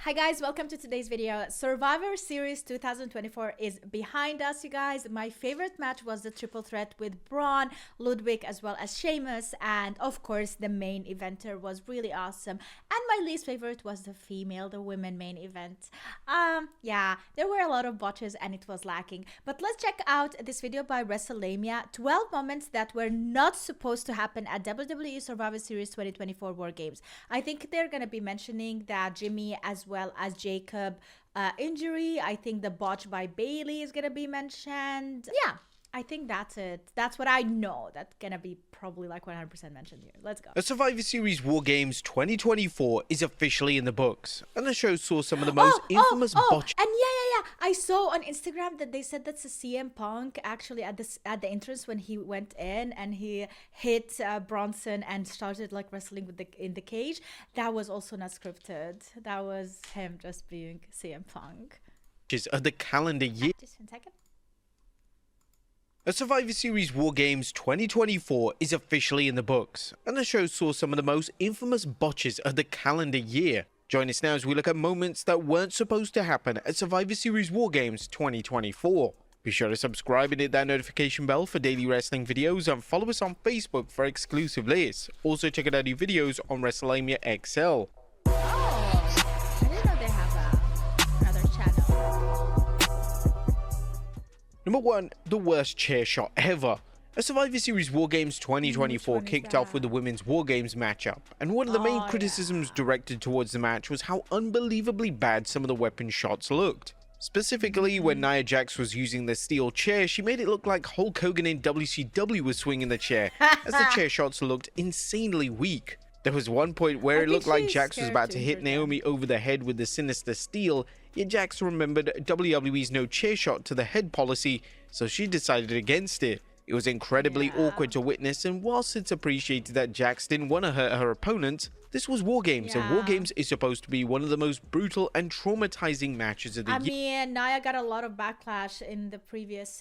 Hi guys, welcome to today's video. Survivor Series 2024 is behind us, you guys. My favorite match was the triple threat with Braun, Ludwig, as well as Sheamus, and of course the main eventer was really awesome. And my least favorite was the women main event. Yeah, there were a lot of botches and it was lacking. But let's check out this video by WrestleMania, 12 moments that were not supposed to happen at WWE Survivor Series 2024 Wargames. I think they're gonna be mentioning that Jimmy as well as Jacob injury. I think the botch by Bailey is gonna be mentioned. Yeah, I think that's it. That's what I know. That's gonna be probably like 100% mentioned here. Let's go. The Survivor Series Wargames 2024 is officially in the books, and the show saw some of the most infamous botches. And yeah. I saw on Instagram that they said that's a CM Punk actually at the entrance when he went in and he hit Bronson and started like wrestling with in the cage. That was also not scripted. That was him just being CM Punk. Of the calendar year. Just 1 second. The Survivor Series Wargames 2024 is officially in the books, and the show saw some of the most infamous botches of the calendar year. Join us now as we look at moments that weren't supposed to happen at Survivor Series Wargames 2024. Be sure to subscribe and hit that notification bell for daily wrestling videos, and follow us on Facebook for exclusive lists. Also check out our new videos on WrestleMania XL. I didn't know they have another channel. Number 1. The worst chair shot ever. A Survivor Series Wargames 2024 kicked off with the women's Wargames matchup, and one of the main criticisms directed towards the match was how unbelievably bad some of the weapon shots looked. Specifically, when Nia Jax was using the steel chair, she made it look like Hulk Hogan in WCW was swinging the chair, as the chair shots looked insanely weak. There was one point where it looked like Jax was about to hit Naomi over the head with the sinister steel, yet Jax remembered WWE's no chair shot to the head policy, so she decided against it. It was incredibly awkward to witness, and whilst it's appreciated that Jax didn't want to hurt her opponent, this was Wargames, and Wargames is supposed to be one of the most brutal and traumatizing matches of the year. I mean, Nia got a lot of backlash in the previous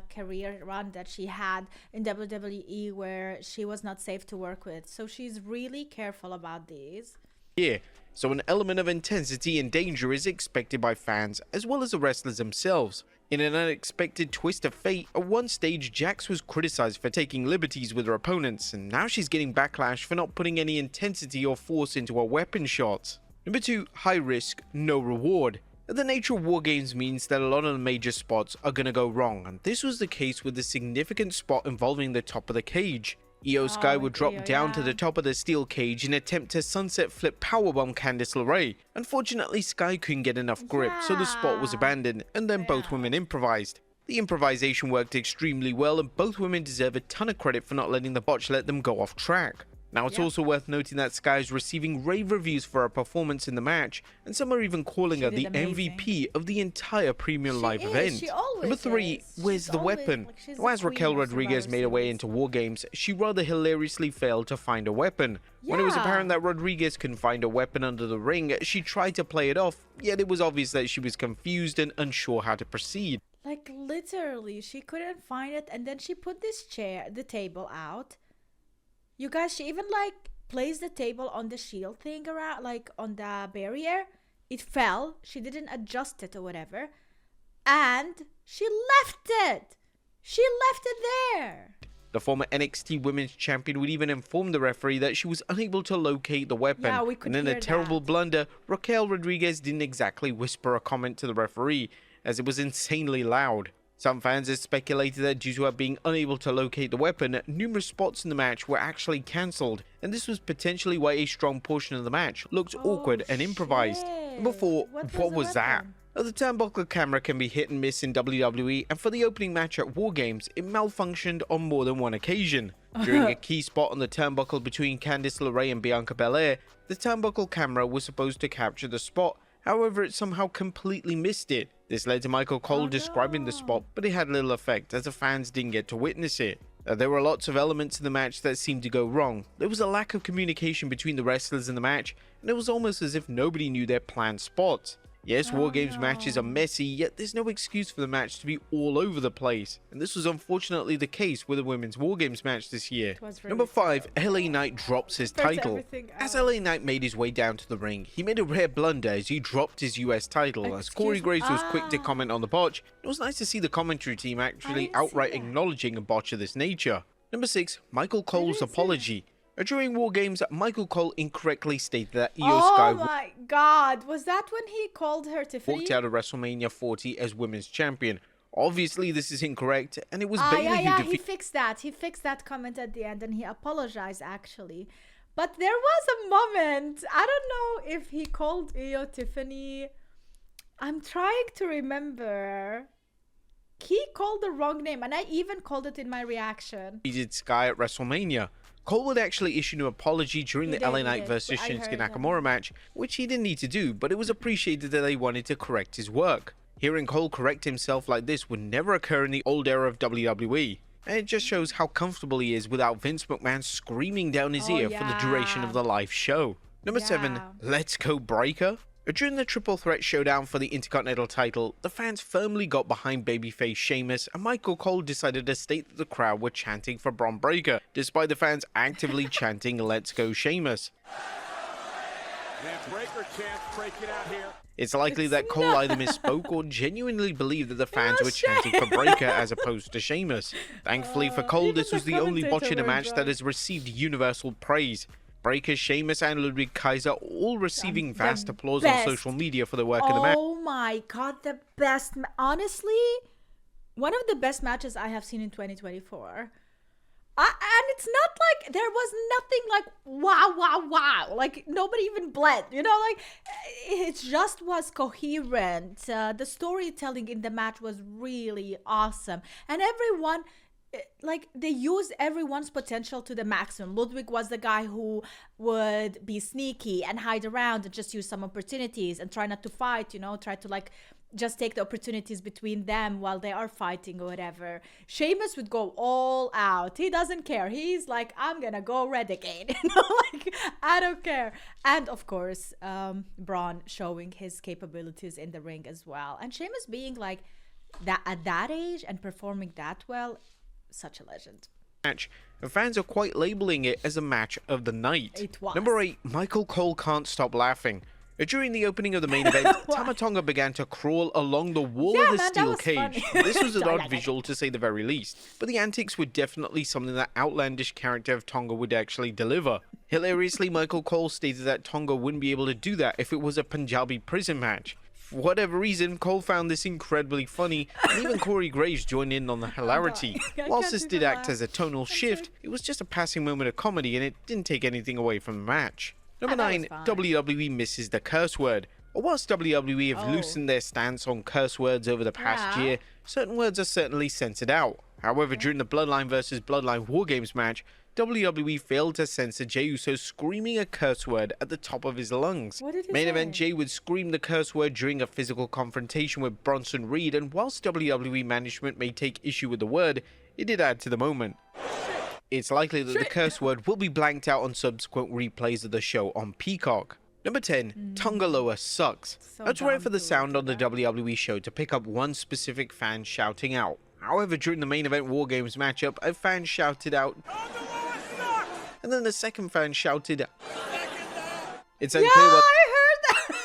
career run that she had in WWE, where she was not safe to work with, so she's really careful about these. So an element of intensity and danger is expected by fans, as well as the wrestlers themselves. In an unexpected twist of fate, at one stage Jax was criticized for taking liberties with her opponents, and now she's getting backlash for not putting any intensity or force into her weapon shots. Number 2. High risk, no reward. The nature of Wargames means that a lot of the major spots are gonna go wrong, and this was the case with the significant spot involving the top of the cage. Io Sky would drop down to the top of the steel cage in an attempt to sunset flip powerbomb Candice LeRae. Unfortunately, Sky couldn't get enough grip, so the spot was abandoned, and then both women improvised. The improvisation worked extremely well, and both women deserve a ton of credit for not letting the botch let them go off track. Now, it's also worth noting that Sky is receiving rave reviews for her performance in the match, and some are even calling her the MVP of the entire premium live event. Number 3, where's the weapon? Now, as Raquel Rodriguez made her way into Wargames, she rather hilariously failed to find a weapon. When it was apparent that Rodriguez couldn't find a weapon under the ring, she tried to play it off, yet it was obvious that she was confused and unsure how to proceed. Like, literally, she couldn't find it, and then she put the table out. You guys, she even like placed the table on the shield thing around, like on the barrier. It fell. She didn't adjust it or whatever. And she left it. She left it there. The former NXT Women's Champion would even inform the referee that she was unable to locate the weapon. Yeah, we could and in a terrible blunder, Raquel Rodriguez didn't exactly whisper a comment to the referee, as it was insanely loud. Some fans have speculated that due to her being unable to locate the weapon, numerous spots in the match were actually cancelled, and this was potentially why a strong portion of the match looked awkward and improvised. Number 4, what was that? Now, the turnbuckle camera can be hit and miss in WWE, and for the opening match at Wargames, it malfunctioned on more than one occasion. During a key spot on the turnbuckle between Candice LeRae and Bianca Belair, the turnbuckle camera was supposed to capture the spot. However, it somehow completely missed it. This led to Michael Cole describing the spot, but it had little effect as the fans didn't get to witness it. There were lots of elements in the match that seemed to go wrong. There was a lack of communication between the wrestlers in the match, and it was almost as if nobody knew their planned spots. Yes, Oh, Wargames matches are no. messy, yet there's no excuse for the match to be all over the place. And this was unfortunately the case with the women's Wargames match this year. It was Number really 5, terrible. LA Knight drops his Compared to title. everything As else. LA Knight made his way down to the ring, he made a rare blunder as he dropped his US title. As Corey Excuse- Graves was quick to Ah. comment on the botch, it was nice to see the commentary team actually didn't see outright that. acknowledging a botch of this nature. Number 6, Michael Cole's didn't see apology. During Wargames, Michael Cole incorrectly stated that Io Oh Sky my god, was that when he called her Tiffany? walked out of WrestleMania 40 as women's champion. Obviously, this is incorrect, and it was Ah, Bayley yeah, who yeah, he defeated. fixed that. He fixed that comment at the end and he apologized actually. But there was a moment, I don't know if he called Io Tiffany. I'm trying to remember. He called the wrong name and I even called it in my reaction. Sky at WrestleMania. Cole would actually issue an apology during He the did, LA he Knight did. versus I Shinsuke heard that. Nakamura match, which he didn't need to do, but it was appreciated that they wanted to correct his work. Hearing Cole correct himself like this would never occur in the old era of WWE. And it just shows how comfortable he is without Vince McMahon screaming down his Oh, ear for the duration yeah. of the live show. Number 7, Yeah. Let's Go Breaker. During the triple threat showdown for the Intercontinental title, the fans firmly got behind babyface Sheamus, and Michael Cole decided to state that the crowd were chanting for Braun Breaker, despite the fans actively chanting Let's Go Sheamus. Breaker chants breaking out here. It's likely It's that Cole not- either misspoke or genuinely believed that the fans was were chanting for Breaker as opposed to Sheamus. Thankfully for Cole, even this was the the only botch in a commentator match were that drunk. has received universal praise. Breaker, Sheamus, and Ludwig Kaiser all receiving The vast applause on best. social media for their work in the match. Oh my god, the best. Honestly, one of the best matches I have seen in 2024. And it's not like there was nothing like wow, wow, wow. Like nobody even bled, you know, like it just was coherent. The storytelling in the match was really awesome. And everyone, like they used everyone's potential to the maximum. Ludwig was the guy who would be sneaky and hide around and just use some opportunities and try not to fight, you know, try to like just take the opportunities between them while they are fighting or whatever. Sheamus would go all out. He doesn't care. He's like, I'm gonna go renegade. You know, like I don't care. And of course, Braun showing his capabilities in the ring as well. And Sheamus being like that at that age and performing that well, such a legend. Match, and fans are quite labeling it as a match of the night. It was. Number 8, Michael Cole can't stop laughing. During the opening of the main event, Tama Tonga began to crawl along the wall Yeah, of the man, that steel was cage. funny. This was an odd visual to say the very least, but the antics were definitely something that outlandish character of Tonga would actually deliver. Hilariously, Michael Cole stated that Tonga wouldn't be able to do that if it was a Punjabi prison match. For whatever reason, Cole found this incredibly funny, and even Corey Graves joined in on the hilarity. I Whilst can't this did even act laugh. as a tonal shift, it was just a passing moment of comedy and it didn't take anything away from the match. Number that was 9, fine. WWE misses the curse word. Whilst WWE have Oh. loosened their stance on curse words over the past Yeah. year, certain words are certainly censored out. However, during the Bloodline vs. Bloodline Wargames match, WWE failed to censor Jey Uso screaming a curse word at the top of his lungs. What did he Main say? event, Jey would scream the curse word during a physical confrontation with Bronson Reed, and whilst WWE management may take issue with the word, it did add to the moment. It's likely that the curse word will be blanked out on subsequent replays of the show on Peacock. Number 10, Tonga Loa sucks. So It's rare dumb for the to sound look on the at. WWE show to pick up one specific fan shouting out. However, during the main event Wargames matchup, a fan shouted out, and then the second fan shouted, it's Yeah, unclear what I heard that.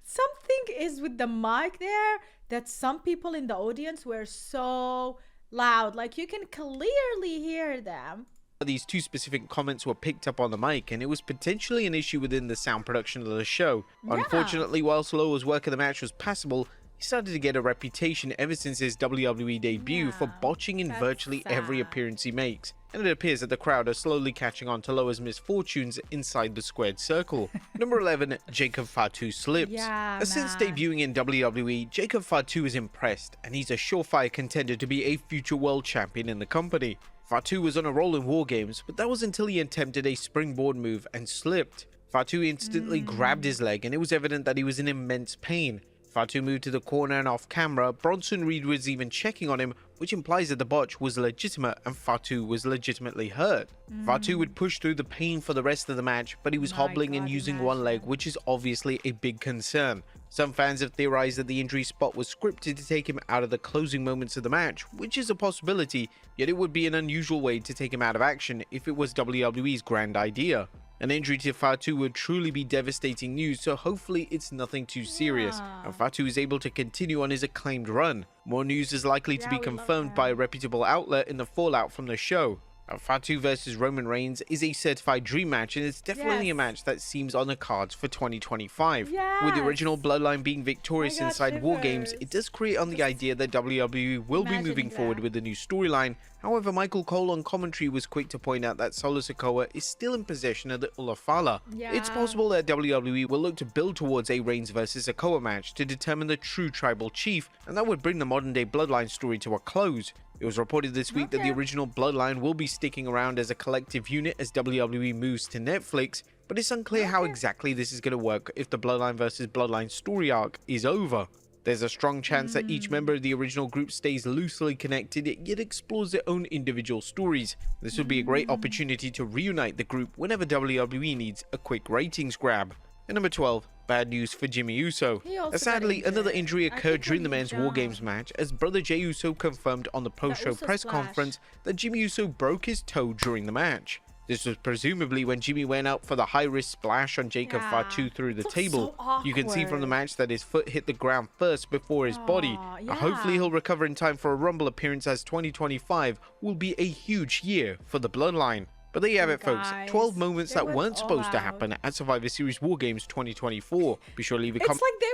Something is with the mic there that some people in the audience were so loud. Like you can clearly hear them. these two specific comments were picked up on the mic, and it was potentially an issue within the sound production of the show. Yeah. Unfortunately, whilst Loa's work of the match was passable, he started to get a reputation ever since his WWE debut for Yeah, botching in that's virtually every sad. appearance he makes. And it appears that the crowd are slowly catching on to Loa's misfortunes inside the squared circle. Number 11, Jacob Fatu slips. Yeah, Since man. debuting in WWE, Jacob Fatu is impressed, and he's a surefire contender to be a future world champion in the company. Fatu was on a roll in Wargames, but that was until he attempted a springboard move and slipped. Fatu instantly grabbed his leg, and it was evident that he was in immense pain. Fatu moved to the corner and off camera. Bronson Reed was even checking on him which implies that the botch was legitimate and Fatu was legitimately hurt. Fatu would push through the pain for the rest of the match, but he was hobbling and using one leg, which is obviously a big concern. Some fans have theorized that the injury spot was scripted to take him out of the closing moments of the match, which is a possibility, yet it would be an unusual way to take him out of action if it was WWE's grand idea. An injury to Fatu would truly be devastating news, so hopefully it's nothing too serious, and Fatu is able to continue on his acclaimed run. More news is likely to be confirmed by a reputable outlet in the fallout from the show. Fatu versus Roman Reigns is a certified dream match, and it's definitely a match that seems on the cards for 2025. With the original Bloodline being victorious inside Wargames, it does create on the idea that WWE will be moving forward with a new storyline. However, Michael Cole on commentary was quick to point out that Solo Sikoa is still in possession of the Ulafala. It's possible that WWE will look to build towards a Reigns versus Sikoa match to determine the true tribal chief, and that would bring the modern day Bloodline story to a close. It was reported this week that the original Bloodline will be sticking around as a collective unit as WWE moves to Netflix, but it's unclear how exactly this is going to work if the Bloodline vs. Bloodline story arc is over. There's a strong chance that each member of the original group stays loosely connected, yet explores their own individual stories. This would be a great opportunity to reunite the group whenever WWE needs a quick ratings grab. And number 12, bad news for Jimmy Uso. Sadly, another injury occurred during the men's Wargames match, as brother Jey Uso confirmed on the post-show press conference that Jimmy Uso broke his toe during the match. This was presumably when Jimmy went out for the high-risk splash on Jacob Fatu through the table. You can see from the match that his foot hit the ground first before his body. Hopefully he'll recover in time for a Rumble appearance, as 2025 will be a huge year for the Bloodline. But there you have it, folks. 12 moments that weren't supposed to happen at Survivor Series Wargames 2024. Be sure to leave a comment. It's like they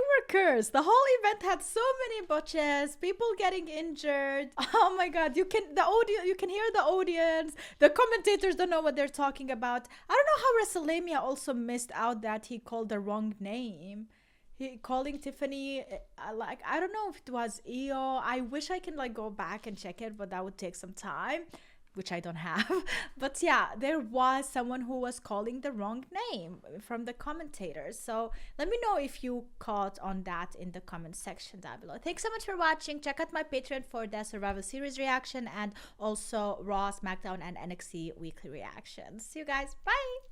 were cursed. The whole event had so many botches, people getting injured. Oh my god, you can hear the audience. The commentators don't know what they're talking about. I don't know how WrestleMania also missed out that he called the wrong name. He calling Tiffany like, I don't know if it was Io. I wish I can like go back and check it, but that would take some time, which I don't have. But yeah, there was someone who was calling the wrong name from the commentators. So let me know if you caught on that in the comment section down below. Thanks so much for watching. Check out my Patreon for the Survivor Series reaction, and also Raw, SmackDown, and NXT weekly reactions. See you guys. Bye.